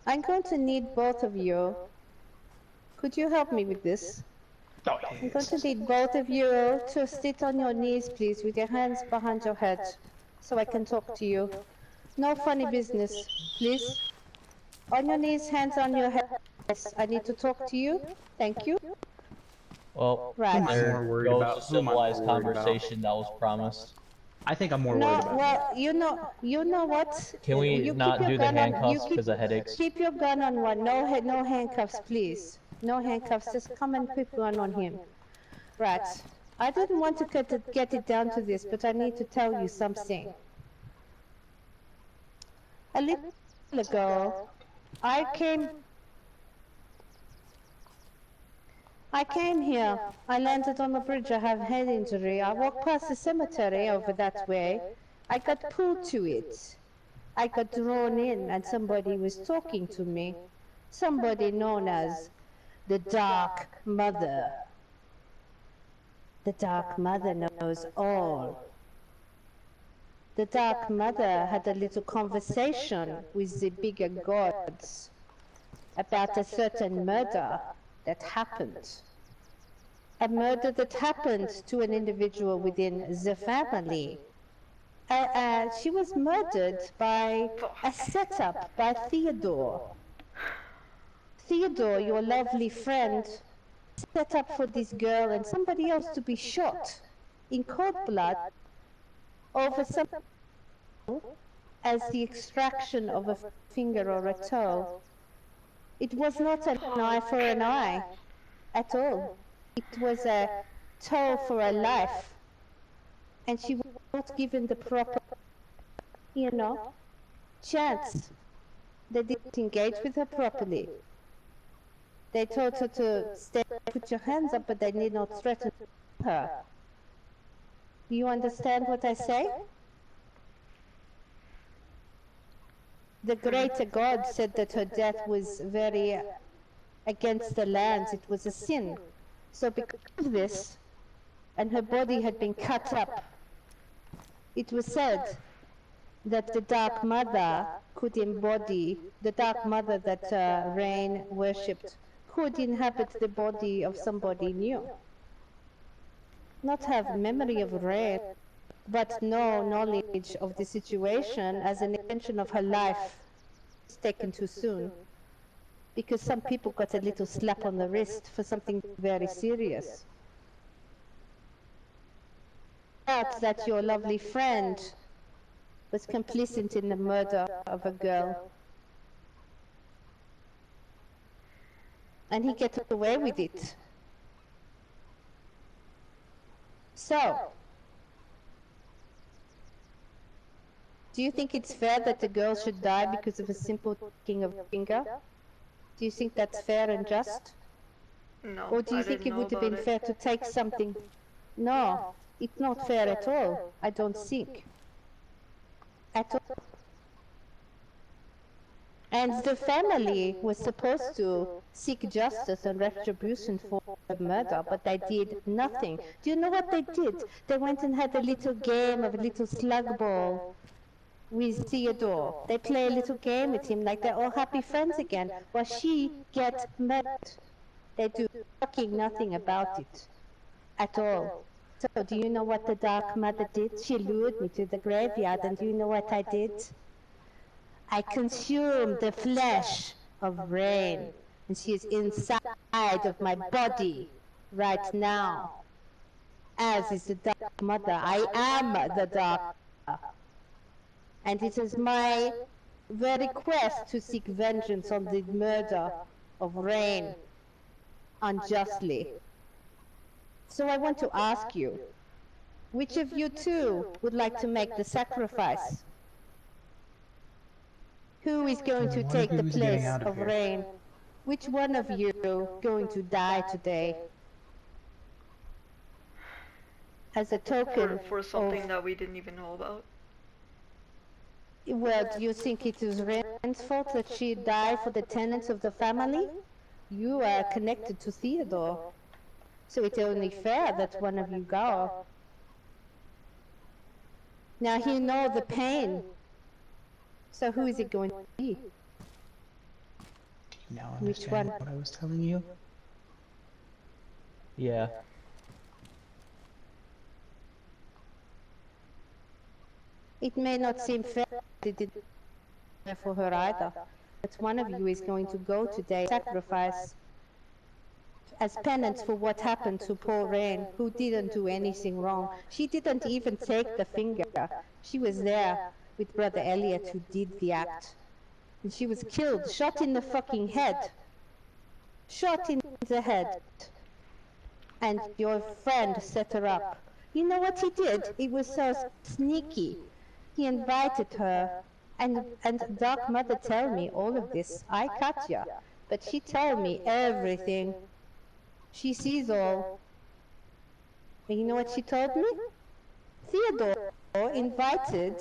I'm going to need both of you. Could you help me with this? Oh, I'm going to need both of you to sit on your knees, please, with your hands behind your head, so I can talk to you. No funny business, please. On your knees, hands on your head. Yes, I need to talk to you. Thank you. Well, Right. there goes the civilized conversation that was promised. I think I'm more worried about. Well, you know what? Can we You not keep your do the gun on. handcuffs because of headaches? Keep your gun on one. No handcuffs, please. No handcuffs. Just come and put one on him. Right. I didn't want to get it down to this, but I need to tell you something. A little ago, I came here. I landed on the bridge. I have head injury. I walked past the cemetery over that way. I got pulled to it. I got drawn in, and somebody was talking to me. Somebody known as the Dark Mother. The Dark Mother knows all. The Dark Mother had a little conversation with the bigger gods about a certain murder that happened. A murder that happened to an individual within the family. She was murdered by a setup by Theodore. Theodore, your lovely friend, set up for this girl and somebody else to be shot in cold blood over something as the extraction of a finger or a toe. It was not an eye for an eye at all. It was a toe for a life. And she was not given the proper, chance. They didn't engage with her properly. They told her to stay, put your hands up, but they did not threaten her. You understand what I say? The greater God said that her death was very against the lands. It was a sin. So because of this, and her body had been cut up, it was said that the Dark Mother could embody, the Dark Mother that Rain worshipped, could inhabit the body of somebody new. Not have memory of Rain, but no knowledge of the situation as an extension of her life is taken too soon. Because some people got a little slap on the wrist for something very serious. That your lovely friend was complicit in the murder of a girl. And he got away with it. So, do you think it's fair that the girl should die because of a simple taking of a finger? Do you think that's fair and just? No. Or do you think it would have been fair to take something? No, it's not fair at all. I don't think. At all. And the family was supposed to seek justice and retribution for the murder, but they did nothing. Do you know what they did? They went and had a little game of a little slug ball with Theodore. They play a little game with him like they're all happy friends again, while she gets murdered. They do fucking nothing about it at all. So do you know what the Dark Mother did? She lured me to the graveyard, and do you know what I did? I consumed the flesh of Rain, and she is inside of my body right now. As is the Dark Mother. I am the Dark Mother. And it is my very quest to seek vengeance on the murder of Rain unjustly. So I want to ask you, which of you two would like to make the sacrifice? Who is going to take the place of Rain? Which one of you going to die today? As a token for something that we didn't even know about. Well, do you think it is Rain's fault that she died for the tenants of the family? You are connected to Theodore, so it's only fair that one of you go. Now he knows the pain, so who is it going to be? now Which understand one? what I was telling you? Yeah. It may not seem fair that it didn't fair for her either. But one of you is going to go today, sacrifice as penance for what happened to poor Rain, who didn't do anything wrong. She didn't even take the finger. She was there with Brother Elliot who did the act. And she was killed, shot in the fucking head. Shot in the head. And your friend set her up. You know what he did? He was so sneaky. He invited her. And Dark Mother tell me all of this. I Katya. But she told me everything. She sees all. And you know what she told me? Theodore invited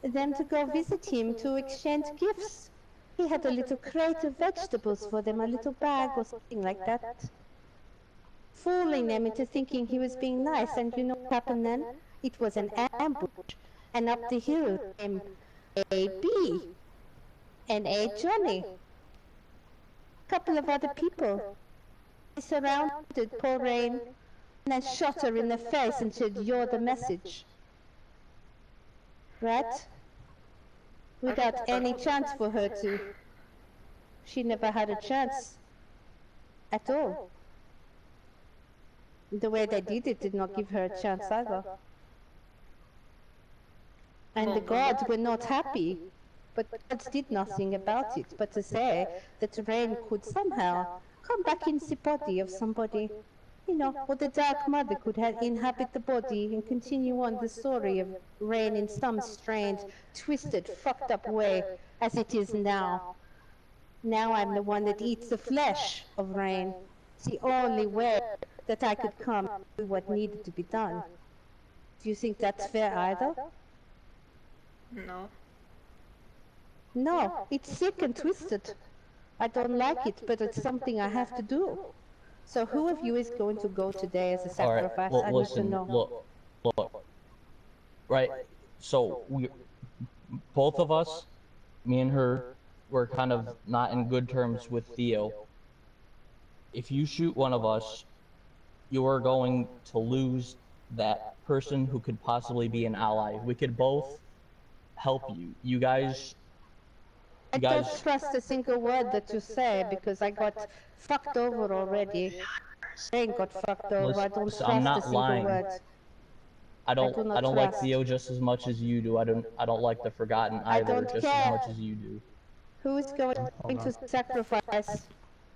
them to go visit him to exchange gifts. He had a little crate of vegetables for them, a little bag or something like that. Fooling them into thinking he was being nice, and you know what happened then? It was an ambush. And up the hill came A. B. and A. Johnny. A couple of other people. They surrounded poor Rain and then shot her in the face and said, "You're the message." Right? Without any chance for her to. She never had a chance at all. The way they did it did not give her a chance either. And the gods were not happy, but gods did nothing about it, but to say that Rain could somehow come back in the body of somebody, you know, or the Dark Mother could inhabit the body and continue on the story of Rain in some strange, twisted, fucked up way as it is now. Now I'm the one that eats the flesh of Rain. It's the only way that I could come and do what needed to be done. Do you think that's fair either? No. No, it's sick and twisted. I don't like it, but it's something I have to do. So who of you is going to go today as a sacrifice? Alright, I listen, need to know. look. Right, so both of us, me and her, were kind of not in good terms with Theo. If you shoot one of us, you are going to lose that person who could possibly be an ally. We could both help you. You guys... I don't trust a single word that you say because I got fucked over already. Rain got fucked over. I don't Listen, trust I'm not a single lying. word. I don't like trust. Theo just as much as you do. I don't like the Forgotten I either don't just care. as much as you do. Who is going to sacrifice?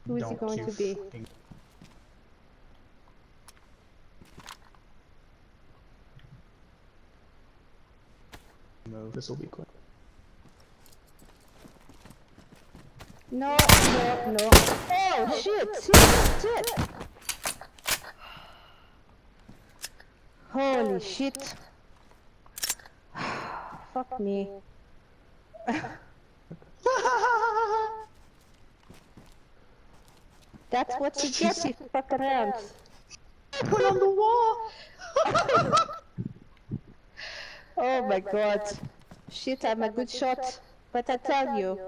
Who is it Don't going you to be? fucking- Move. This will be quick. No. Oh, shit. Holy shit. Fuck me. That's what you get if you fuck around. Put on the wall! Oh my god. Shit, I'm a good shot. But I tell you.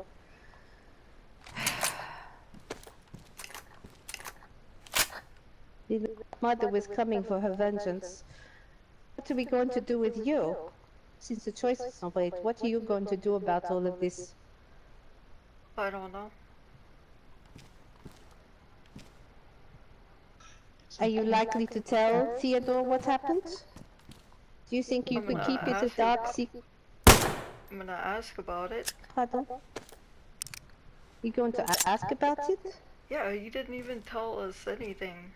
The mother was coming for her vengeance. What are we going to do with you? Since the choice is not made, what are you going to do about all of this? I don't know. Are you likely to tell Theodore what happened? Do you think you could keep it a dark secret? I'm gonna ask about it. Pardon? You going to ask about it? Yeah, he didn't even tell us anything.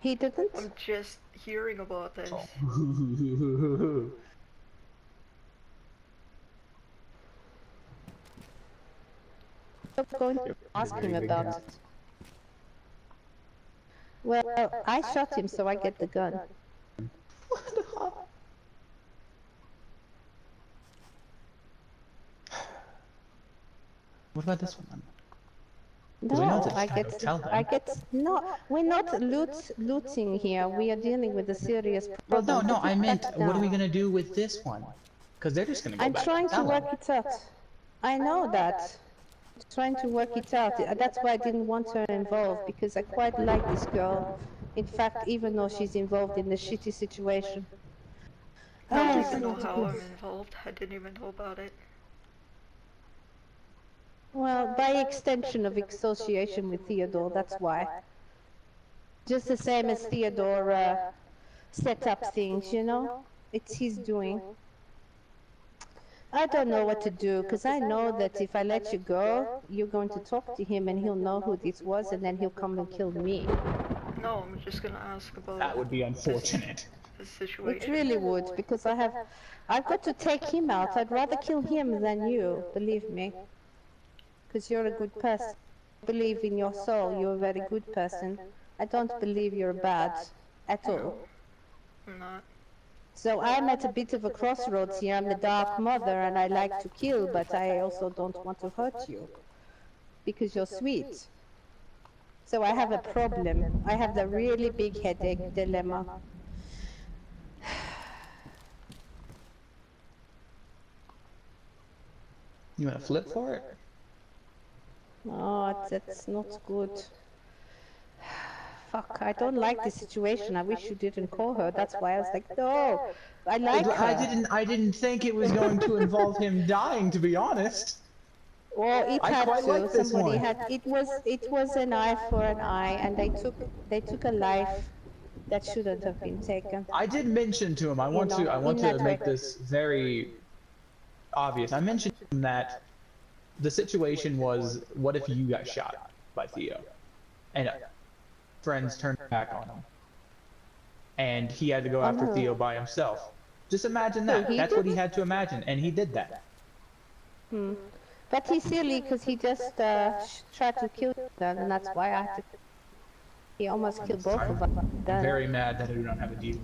He didn't? I'm just hearing about this. I'm going to ask him about it. Well, I shot him, so I get the gun. What about this one? No, we know that I you kind of tell get, them. no, we're not looting here, we are dealing with a serious Well, problem. no, Put I it meant, back what are we down. gonna do with this one? Because they're just gonna go I'm back trying and to tell work them. it out. I know that. trying to work it out. That's why I didn't want her involved, because I quite like this girl. In fact, even though she's involved in a shitty situation. How do you Oh, even know it's how not I'm good. involved? I didn't even know about it. Well, by extension of association with Theodore, that's why. Just the same as Theodore set up things, you know? It's his doing. I don't know what to do, because I know that if I let you go, you're going to talk to him and he'll know who this was, and then he'll come and kill me. No, I'm just gonna ask about That would be unfortunate. the It situation. really would, because I've got to take him out. I'd rather kill him than you, believe me. Because you're a good person. I believe in your soul, you're a very good person. I don't believe you're bad at all. I'm not. So I'm at a bit of a crossroads here. I'm the Dark Mother and I like to kill, but I also don't want to hurt you. Because you're sweet. So I have a problem. I have the really big headache dilemma. You wanna flip for it? Oh, that's not good. Fuck, I don't like this situation. I wish you didn't call her. That's why I was like, no, I like her. I didn't think it was going to involve him dying, to be honest. Well, it I had quite to. like this Somebody one. had. It was an eye for an eye, and they took a life that shouldn't have been taken. I did mention to him, I want in to that make way. this very obvious. I mentioned to him that the situation was, what if you got shot by Theo? And friends turned back on him. And he had to go after no. Theo by himself. Just imagine that. he That's what he did? had to imagine, and he did that. Hmm. But he's silly because he just tried to kill them, and that's why I had to. He almost killed both of us. I'm very mad that I do not have a deal.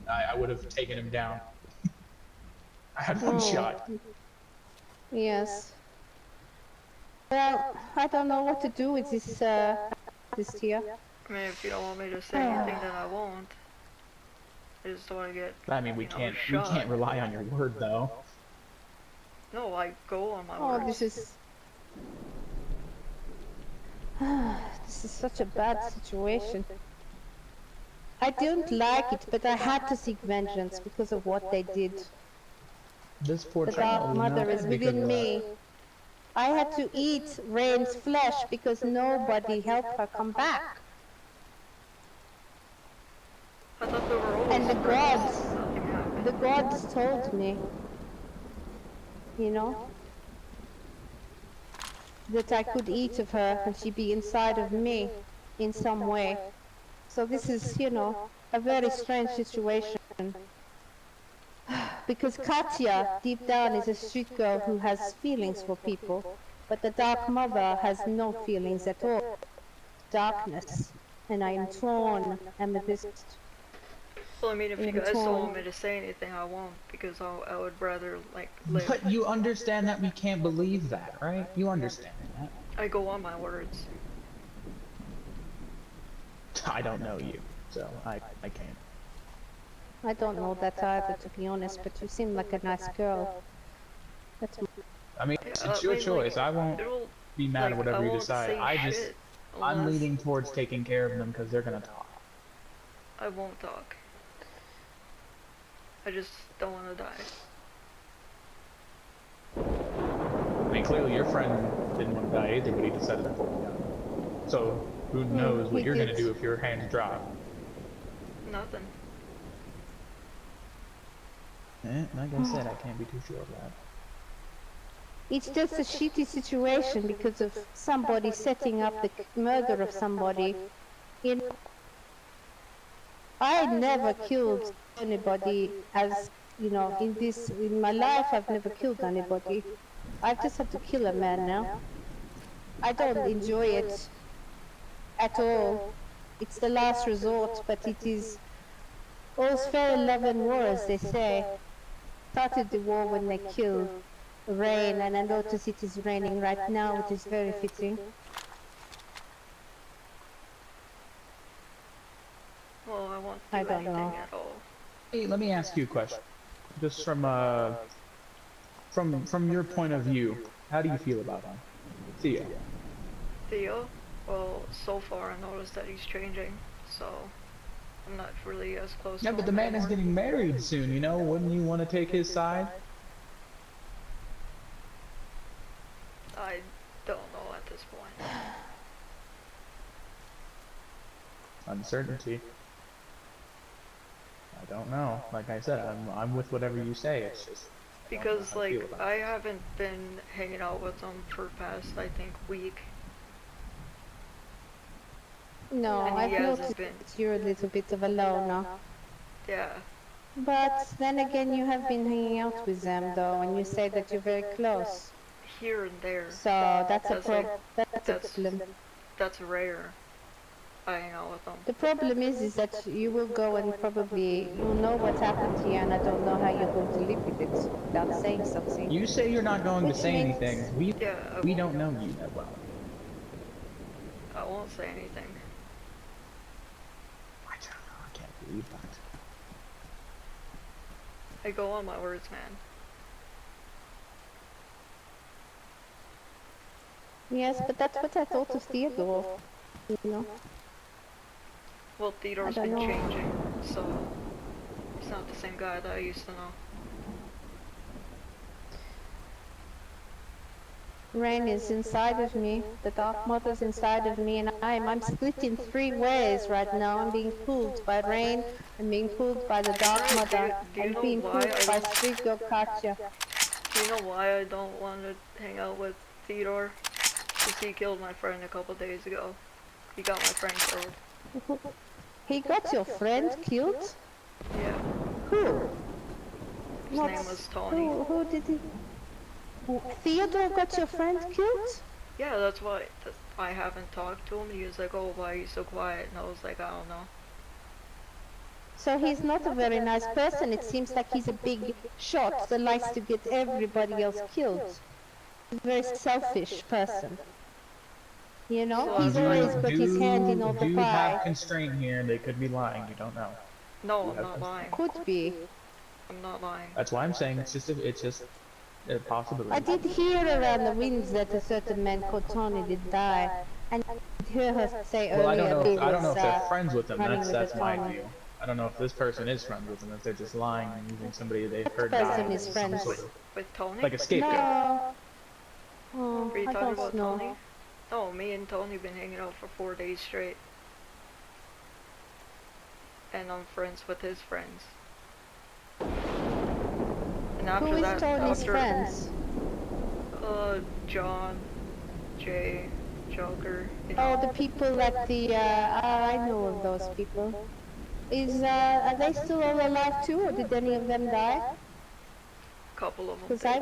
I would have taken him down. I had one shot. Yes. Well, I don't know what to do with this here. I mean, if you don't want me to say anything, then I won't. I just don't want to get. I mean, we shot. can't rely on your word, though. No, I go on my Oh, words. this is. This is such a bad situation. I don't like it, but I had to seek vengeance because of what they did. This poor The child Dark is Mother not is because within of me. I had to eat Rain's flesh because nobody helped her come back. I thought they were always And the friends. gods, Nothing happened. the gods told me, you know, that I could eat of her and she'd be inside of me in some way. So this is, you know, a very strange situation. Because Katya, deep down, is a street girl who has feelings for people, but the Dark Mother has no feelings at all. Darkness. And I am torn, amethyst. Well, I mean, if you I'm guys don't torn. want me to say anything, I won't, because I would rather, like, live. But you understand that we can't believe that, right? You understand that. I go on my words. I don't know you, so I can't. I don't know that either, to be honest, but you seem like a nice girl. That's I mean, Yeah, it's your I mean, choice. like, I won't it'll, be mad like, at whatever I you won't decide. say I just, shit I'm unless leaning towards taking care of them because they're gonna talk. I won't talk. I just don't want to die. I mean, clearly your friend didn't want to die either, but he decided to pull me down. So, who knows what he you're gonna did. do if your hands drop. Nothing. Like I said, I can't be too sure of that. It's just a shitty situation because of somebody setting up the murder of somebody. You know, I never killed anybody as, you know, in my life I've never killed anybody. I just have to kill a man now. I don't enjoy it at all. It's the last resort, but it is all's fair in love and war, as they say. Started the war when they killed rain, and I notice it is raining right now, which is very fitting. Well, I won't do I don't anything know. at all. Hey, let me ask you a question. Just from your point of view, How do you feel about him? Theo. Theo? Well, so far I noticed that he's changing, so I'm not really as close Yeah, to but the him man is anymore. getting married soon, you know? Wouldn't you want to take his side? I don't know at this point. Uncertainty. I don't know. Like I said, I'm with whatever you say. It's just I don't know Because, how I feel like, about I it. haven't been hanging out with him for past, I think, week. No, And I've he hasn't noticed been. that you're a little bit of a loner. Yeah. But then again, you have been hanging out with them, though, and you say that you're very close. Here and there. So that's a That's like, that's a that's problem. that's rare. I hang out with them. The problem is that you will go and probably you'll know what happened here, and I don't know how you're going to live with it without saying something. You say you're not going to Which say means- anything. Yeah, We don't know you that well. I won't say anything. I don't know. I can't believe that. I go on my words, man. Yes, but that's what I thought of Theodore. You know. Well, Theodore's I been don't know. changing, so he's not the same guy that I used to know. Rain is inside of me, the Dark Mother's inside of me, and I'm split in 3 ways right now. I'm being pulled by Rain, I'm being pulled by the Dark Mother, do you I'm know being why pulled I by don't- Strigo Katya. Do you know why I don't want to hang out with Theodore? Because he killed my friend a couple days ago. He got my friend killed. He got your friend killed? Yeah, Who? his name was Tony. Who did he? Theodore got your friend killed? Yeah, that's why I haven't talked to him. He was like, oh, why are you so quiet? And I was like, I don't know. So he's not a very nice person. It seems like he's a big shot that likes to get everybody else killed. He's a very selfish person. You know, So he's I'm always like, got his hand in all the do have pie. constraint here, and they could be lying. You don't know. No, I'm not lying. Could be. I'm not lying. That's why I'm saying it's just a possibility. I did hear around the winds that a certain man called Tony did die, and I did hear her say Well, earlier he I don't know was if they're friends with them. running That's with my Tony. view. I don't know if this person is friends with them. If they're just lying and using somebody they've heard person die is as friends. some sort of With Tony? like a scapegoat. No. Oh, Are you I talking don't about know. Tony? No, me and Tony been hanging out for 4 days straight. And I'm friends with his friends. And after Who is that, Tony's after, friends? John, Jay, Joker, you Oh, know. the people at the, I know of those people. Are they still all alive too, or did any of them die? Couple of them. Because I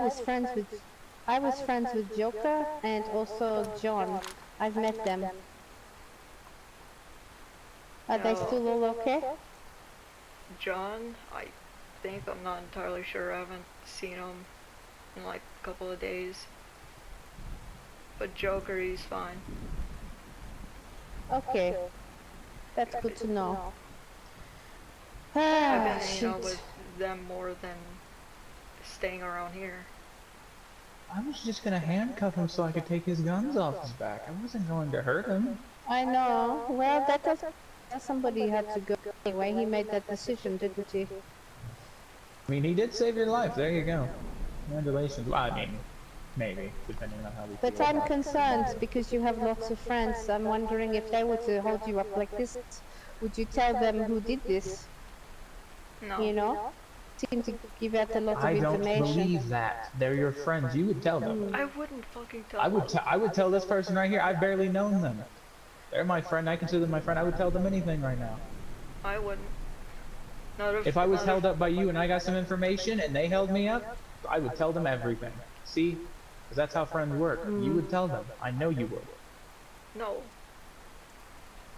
was friends with Joker and also John. I've met them. Are they No. still all okay? John, I think, I'm not entirely sure. I haven't seen him in like a couple of days. But Joker, he's fine. Okay. That's good to know. I've been Ah, hanging out shit. with them more than staying around here. I was just gonna handcuff him so I could take his guns off his back. I wasn't going to hurt him. I know. Well, that does. Somebody had to go anyway. He made that decision, didn't he? I mean, he did save your life. There you go. Congratulations. Well, I mean, maybe, depending on how we But feel I'm about it. concerned because you have lots of friends. I'm wondering if they were to hold you up like this, would you tell them who did this? No. You know? Seem to give out a lot of I don't information. believe that. They're your friends. You would tell them. I wouldn't fucking tell I them. would tell this person right here. I've barely known them. They're my friend. I consider them my friend. I would tell them anything right now. I wouldn't. Not If I was not held up by you and I got some information and they held me up, I would tell them everything. See? Because that's how friends work. You would tell them. I know you would. No.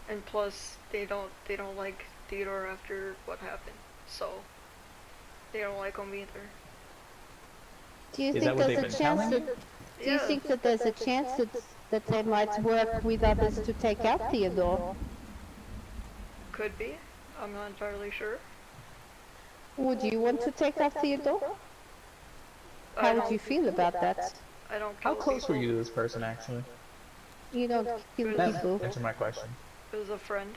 And plus, they don't like Theodore after what happened. So, they don't like him either. Do you Is think that what there's they've a been chance telling that you? do you think that there's a chance that they might work with others to take out Theodore? Could be. I'm not entirely sure. Would you want to take out Theodore? I How would don't- you feel about that? I don't How kill close people. were you to this person, actually? You don't kill That- people. Answer my question. It was a friend.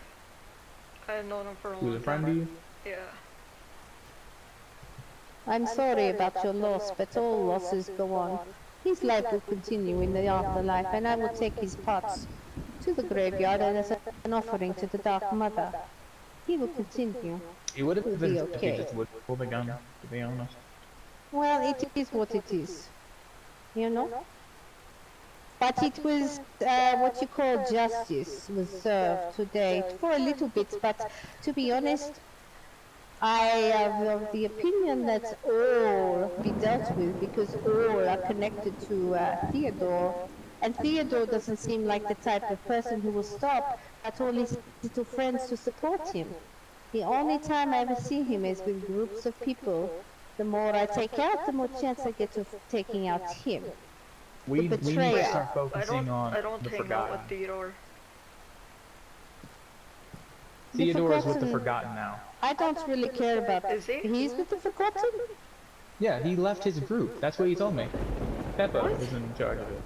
I had known him for a He was long a friend to time. you? Yeah. I'm sorry about your loss, but all losses go on. His life will continue in the afterlife, and I will take his parts to the graveyard as an offering to the Dark Mother. He will continue. He would He'll have been be if he okay. just would pull the gun, to be honest. Well, it is what it is, you know? But it was what you call justice was served today for a little bit, but to be honest, I am of the opinion that all be dealt with because all are connected to Theodore, and Theodore doesn't seem like the type of person who will stop at all his little friends to support him. The only time I ever see him is with groups of people. The more I take out, the more chance I get of taking out him. We need to betrayer. start I focusing on I don't the hang out forgotten. with Theodore. Theodore is with the Forgotten- forgotten now. I don't really care about Is he? He's with the Forgotten? Yeah, he left his group. That's what he told me. Peppa was in charge of it.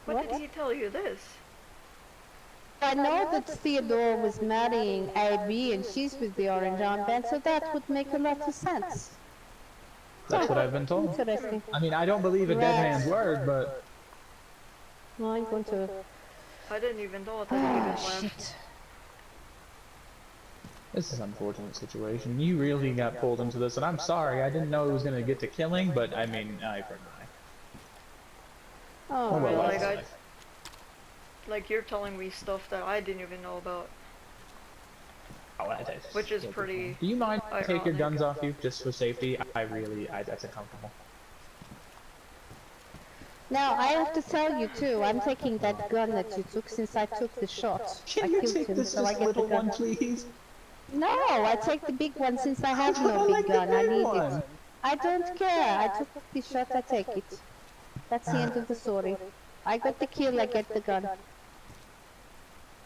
When What? did he tell you this? I know that Theodore was marrying AB and she's with the Orange Armband, so that would make a lot of sense. That's what I've been told. Interesting. I mean, I don't believe a dead man's word, but No, I'm going to... I didn't even know that he Ah, even left. shit. this is an unfortunate situation. You really got pulled into this, and I'm sorry. I didn't know it was gonna get to killing, but I mean, I forgot. Oh, well, well. like, that's life. Like, you're telling me stuff that I didn't even know about. Oh, that's- Which is pretty Do you mind if I take your ironic. guns off you just for safety? That's uncomfortable. Now, I have to tell you too, I'm taking that gun that you took since I took the shot. I Can you killed take him, this so I just get the little gun. one, please? No, I take the big one since I have I no big like the gun. I big need one. it. I don't care. I took the shot, I take it. That's the end of the story. I got the kill, I get the gun.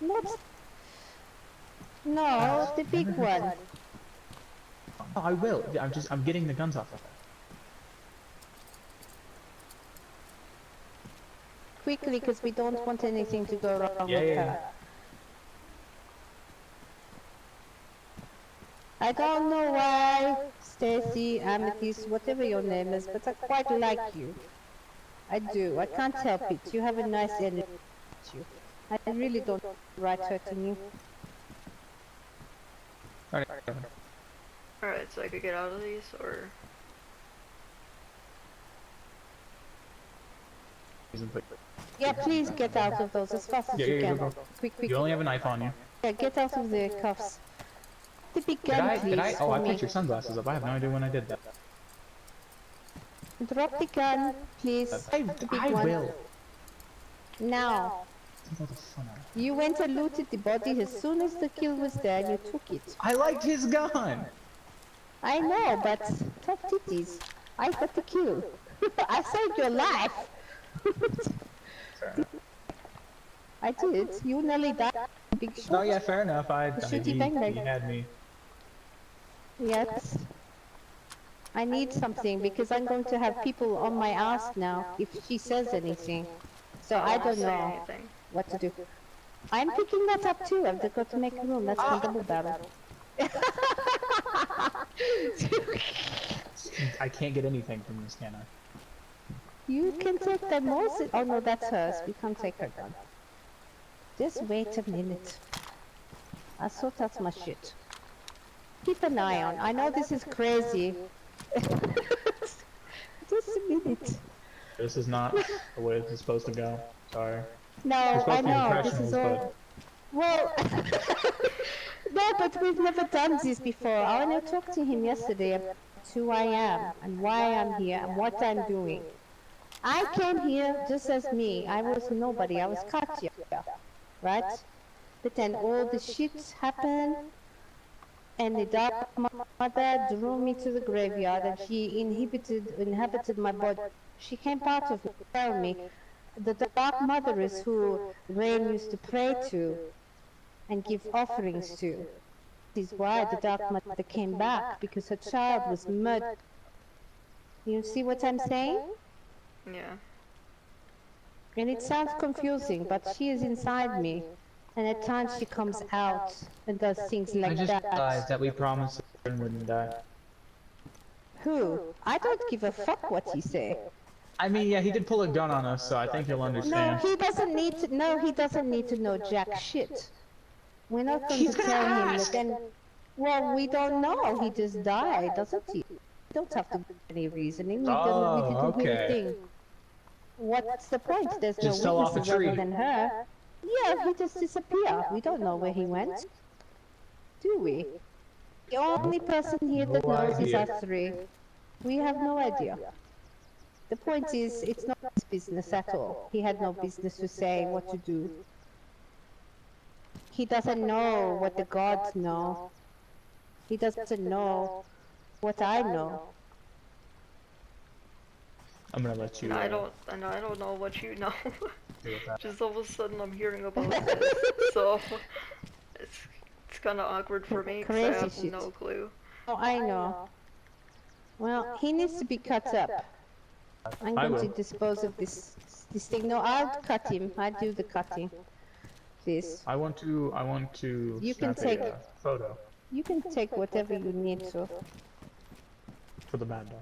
What? No, the big one. Oh, I will. I'm getting the guns off of her. Quickly, because we don't want anything to go wrong Yeah, with yeah, her. I don't know why, Stacy, Amethyst, whatever your name is, but I quite like you. I do. I can't help it. You have a nice energy. I really don't right hurting you. Alright. Alright, so I could get out of these, or... Yeah, please get out of those as fast as Yeah, you yeah, can. go, go. Quick, quick. You only have a knife on you. Yeah, get out of the cuffs. The big Did gun, I? please, Did I? Oh, for I me. picked your sunglasses up. I have no idea when I did that. Drop the gun, please. The big I one. will. Now. Motherfucker. You went and looted the body as soon as the kill was there, you took it. I liked his gun. I know, but tough titties. I got the kill. I saved your life. Fair enough. I did. You nearly died. Big shot. No, yeah, fair enough. Shooty bang bang. He had me. Yes. I need something because I'm going to have people on my ass now if she says anything. So I don't say know anything. what to do. I'm picking that up too. I've got to make room. That's my double barrel. I can't get anything from this, can I? You can take that most. Oh no, that's hers. We can't take her gun. Just wait a minute. I'll sort out my shit. Keep an eye on. I know this is crazy. Just a minute. This is not the way this is supposed to go. Sorry. We're No, supposed I to be know. This professionals, is all. Well, no, but we've never done this before. I only talked to him yesterday about who I am and why I'm here and what I'm doing. I came here just as me. I was nobody. I was Katya, right? But then all the shit happened, and the Dark Mother drew me to the graveyard, and she inhabited my body. She came part of me, tell me. The Dark Mother is who Rain used to pray to and give offerings to. This is why the Dark Mother came back, because her child was murdered. You see what I'm saying? Yeah. And it sounds confusing, but she is inside me. And at times she comes out and does things I like just realized that. that we promised Aaron wouldn't die. Who? I don't give a fuck what he say. I mean, yeah, he did pull a gun on us, so I think he'll No, understand. he doesn't need to. No, he doesn't need to know jack shit. We're not going He's to gonna tell him ask. that then. Well, we don't know. He just died, doesn't he? We don't have to give any reasoning. We didn't hear a thing. What's the point? There's Just no fell off a witnesses other tree. than her. Yeah, he just disappeared. We don't know where he went. Do we? The only person here that No knows is idea. us three. We have no idea. The point is, it's not his business at all. He had no business to say what to do. He doesn't know what the gods know. He doesn't know what I know. I'm gonna let you. And I don't know what you know. deal with that. Just all of a sudden I'm hearing about this. So it's kind of awkward for me because I Crazy have shit. no clue. Oh, I know. Well, he needs to be cut up. I'm I going to will. dispose of this thing. No, I'll cut him. I do the cutting. Please. I want to You can snap take- a photo You can take whatever you need to. for the mad dog.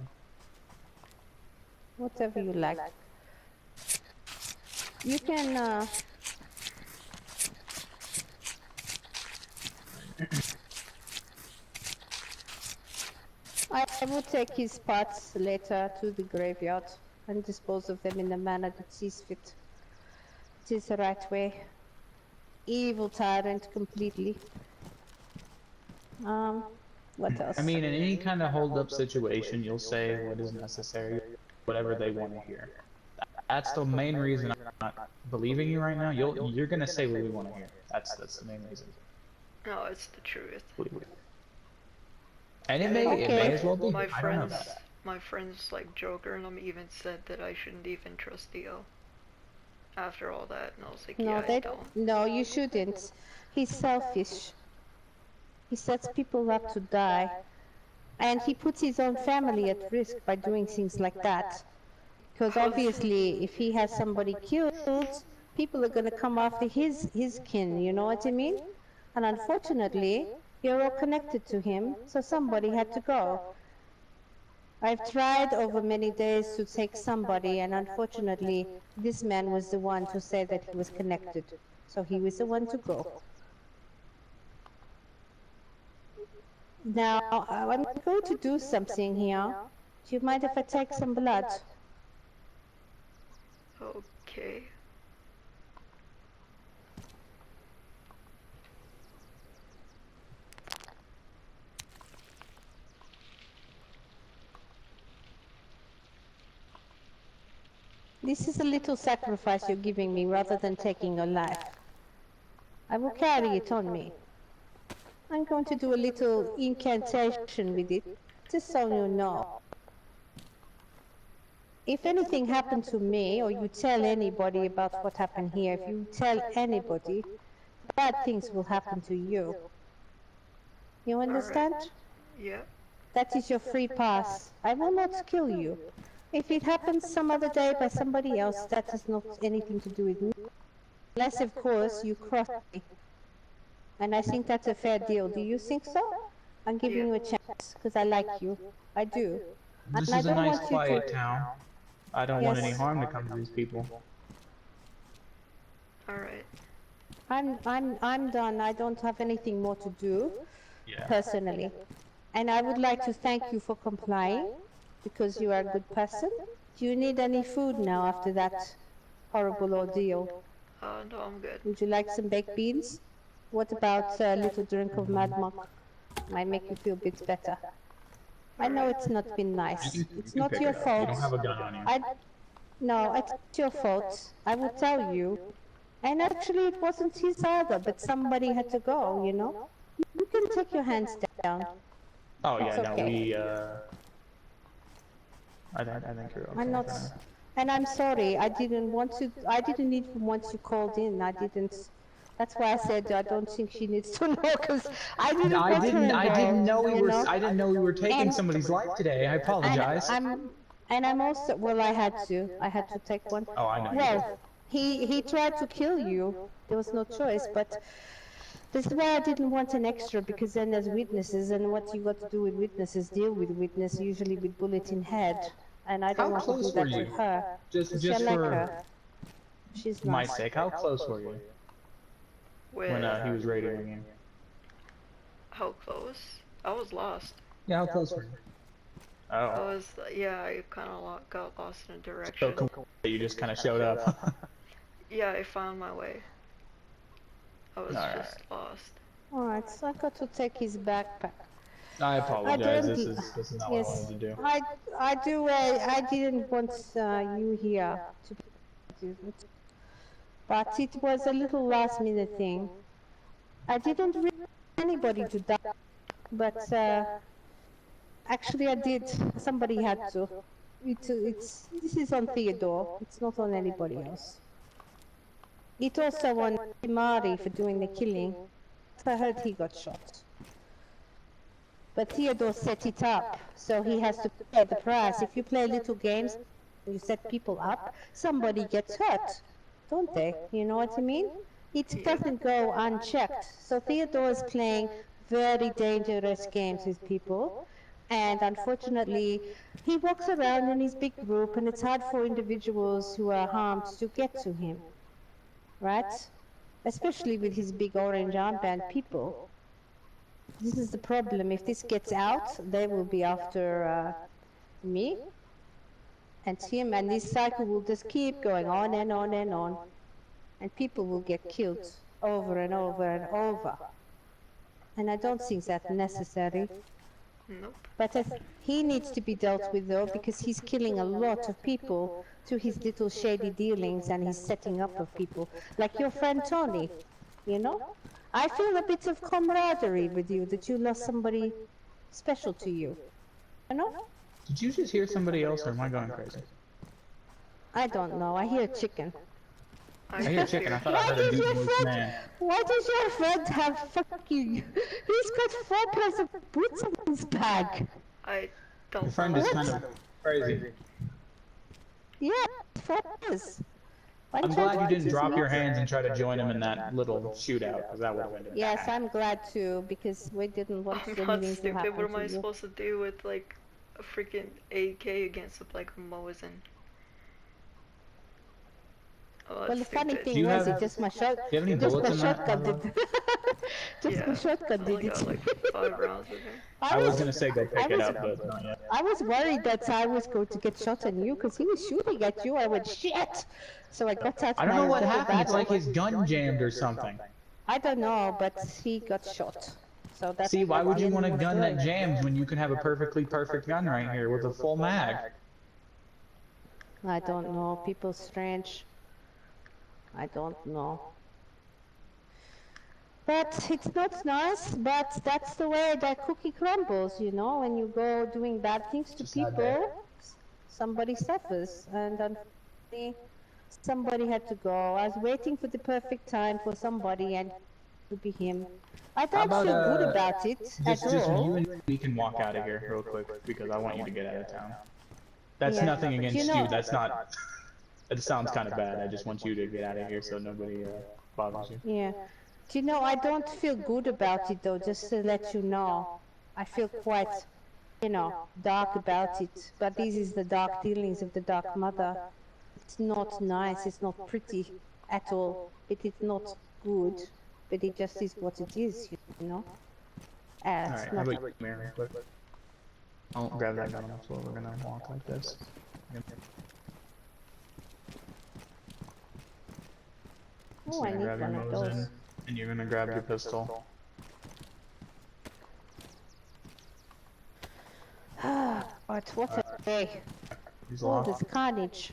Whatever you like. You can, I will take his parts later to the graveyard and dispose of them in the manner that sees fit. It is the right way. Evil tyrant completely. What else? I mean, in any kind of hold-up situation, you'll say what is necessary, whatever they want to hear. That's the main reason I'm not believing you right now. You're gonna say what we want to hear. That's the main reason. No, it's the truth. And it may as well be. My I don't know friends, about that. my friends like Joker and them even said that I shouldn't even trust Theo. After all that, and I was like, yeah, I don't. No, you shouldn't. He's selfish. He sets people up to die. And he puts his own family at risk by doing things like that. Because obviously, if he has somebody killed, people are going to come after his kin, you know what I mean? And unfortunately, you're all connected to him, so somebody had to go. I've tried over many days to take somebody, and unfortunately, this man was the one to say that he was connected. So he was the one to go. Now, I'm going to do something here. Do you mind if I take some blood? Okay. This is a little sacrifice you're giving me rather than taking your life. I will carry it on me. I'm going to do a little incantation with it, just so you know. If anything happened to me, or you tell anybody about what happened here, if you tell anybody, bad things will happen to you. You understand? Yeah. That is your free pass. I will not kill you. If it happens some other day by somebody else, that has not anything to do with me. Unless, of course, you cross me. And I think that's a fair deal. Do you think so? I'm giving you a chance, because I like you. I do. This And I is a don't nice, want you quiet to... town. I don't want Yes. any harm to come to these people. Alright. I'm done. I don't have anything more to do, Yeah. personally. And I would like to thank you for complying, because you are a good person. Do you need any food now after that horrible ordeal? No, I'm good. Would you like some baked beans? What about a little drink of Mad Monk? Might make you feel a bit better. I know it's not been nice. It's not your fault. You don't have a gun on you. No, it's your fault. I will tell you. And actually it wasn't his either, but somebody had to go, you know? You can take your hands down. Oh yeah, It's no, okay. I think you're okay. I'm not... for now. And I'm sorry, I didn't even want you called in. I didn't... That's why I said I don't think she needs to know, because I didn't want her I didn't involved, know we you were. know? I didn't know we were taking And- somebody's life today. I apologize. And And I'm also, well, I had to take one. Oh, I know. Well, he tried to kill you. There was no choice, but this is why I didn't want an extra, because then there's witnesses, and what you got to do with witnesses, deal with witness, usually with bullet in head, and I don't How want to do close that were to you? her. Just I like for her. She's my nice. sake, how close were you With when he was radioing you? how close? I was lost. Yeah, how close were you? I Oh, was, yeah, I kind of got lost in a direction. so cool that you just kind of showed up. Yeah, I found my way. I was Alright. just lost. Alright, so I got to take his backpack. I apologize. don't This do- is not what I Yes, wanted to do. I didn't want you here to do it. But it was a little last minute thing. I didn't really want anybody to die, but actually I did. Somebody had to. This is on Theodore. It's not on anybody else. It also on Mari for doing the killing. I heard he got shot. But Theodore set it up, so he has to pay the price. If you play little games, you set people up, somebody gets hurt, don't they? You know what I mean? It doesn't go unchecked. So Theodore is playing very dangerous games with people, and unfortunately, he walks around in his big group, and it's hard for individuals who are harmed to get to him, right? Especially with his big orange armband people. This is the problem. If this gets out, they will be after me and him, and this cycle will just keep going on and on and on, and people will get killed over and over and over. And I don't think that's necessary. Nope. But he needs to be dealt with, though, because he's killing a lot of people through his little shady dealings and his setting up of people. Like your friend Tony, you know? I feel a bit of camaraderie with you, that you lost somebody special to you. You know? Did you just hear somebody else, or am I going crazy? I don't know. I hear chicken. I hear chicken. I thought I Why heard a does your deep voice friend? man. Why does your friend have fucking? He's got 4 pairs of boots in his bag. I don't Your friend know. is kind of crazy. Yeah, 4 pairs. Why I'm don't glad you didn't just drop move? your hands and try to join him in that little shootout, because that would have been. Yes, I'm glad too, because we didn't want I'm the not meetings to stupid. happen What am to I you. supposed to do with like a freaking AK against like a Mosin? Oh, that's Well, the funny stupid. thing Do you was, have- it just my shot. Do you have any Just bullets my in that? shotgun did. Just Yeah, my shotgun I did only got it. like 5 rounds with her. I was gonna say go pick it was- up, but not yet. I was worried that I was going to get shot on you because he was shooting at you. I went shit. So I got out I don't my know what little happened. It's barrel. like his gun jammed or something. I don't know, but he got shot. So that's See, why would you the want a end of gun the that story. jams when you can have a perfectly perfect gun right here with a full mag? I don't know. People strange. I don't know. But it's not nice, but that's the way that cookie crumbles, you know, when you go doing bad things to Just not there. people, somebody suffers, and unfortunately, somebody had to go. I was waiting for the perfect time for somebody, and to be him. I don't about, feel good about it Just at you all. and we can walk out of here real quick because I want you to get out of town. That's Yeah. nothing But against you know- you. That's not. It sounds kind of bad. I just want you to get out of here so nobody bothers you. Yeah. Do you know, I don't feel good about it though, just to let you know. I feel quite, you know, dark about it. But this is the dark dealings of the Dark Mother. It's not nice, it's not pretty at all. It is not good, but it just is what it is, you know? Alright, It's how not... about you, Mary, real quick? I'll grab that gun on the floor. We're gonna walk like this. Oh, I You're need gonna grab one your of Mosin, those. and you're gonna grab your pistol. But what a day. These All this locked. carnage.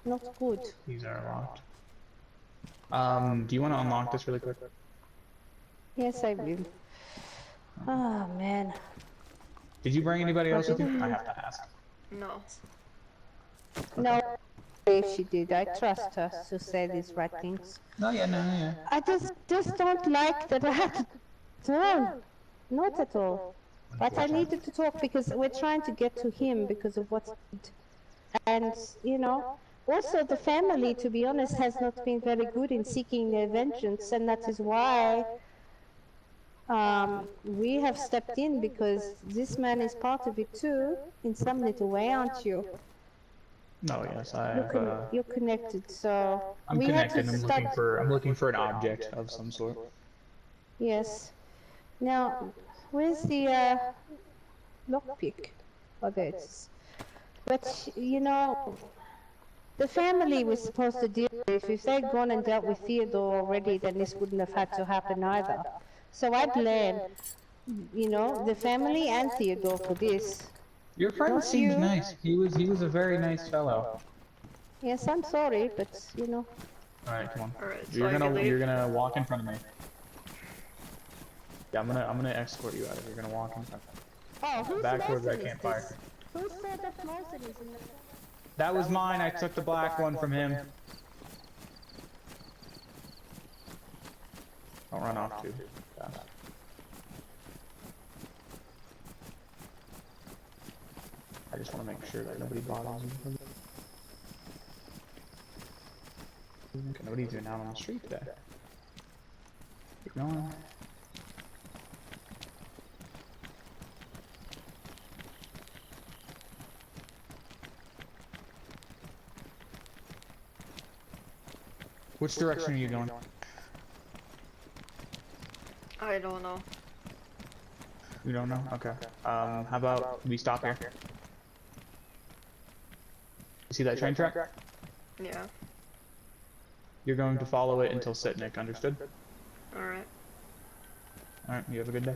Not good. These are locked. Do you want to unlock this really quick? Yes, I will. Oh, man. Did you bring anybody else with you? I have to ask. No. No, if she did. I trust her to say these right things. No, yeah. I just don't like that I have to turn. Not at all. But I needed to talk because we're trying to get to him because of what he did. And, you know, also the family, to be honest, has not been very good in seeking their vengeance, and that is why we have stepped in, because this man is part of it too, in some little way, aren't you? No, yes, I have. You're connected, so I'm we had connected. to I'm start. looking for an object of some sort. Yes. Now, where's the lockpick? Oh, there it is. But you know, the family was supposed to deal with. If they'd gone and dealt with Theodore already, then this wouldn't have had to happen either. So I blame, you know, the family and Theodore for this. Your friend Not seemed you. nice. He was a very nice fellow. Yes, I'm sorry, but you know. All right, come on. Alright, so You're gonna walk in front of me. Yeah, I'm gonna escort you out of here. You're gonna walk in front. Oh, whose Back towards that Lawson is campfire. this? Who said that Lawson is in the... That was mine. I took the black one from him. Don't run off too fast. I just want to make sure that nobody bothers me. Okay, nobody's even out on the street today. Keep going. Which direction are you going? I don't know. You don't know? Okay. How about we stop here? You see that train track? Yeah. You're going to follow it until Sitnik, understood? Alright. Alright, you have a good day.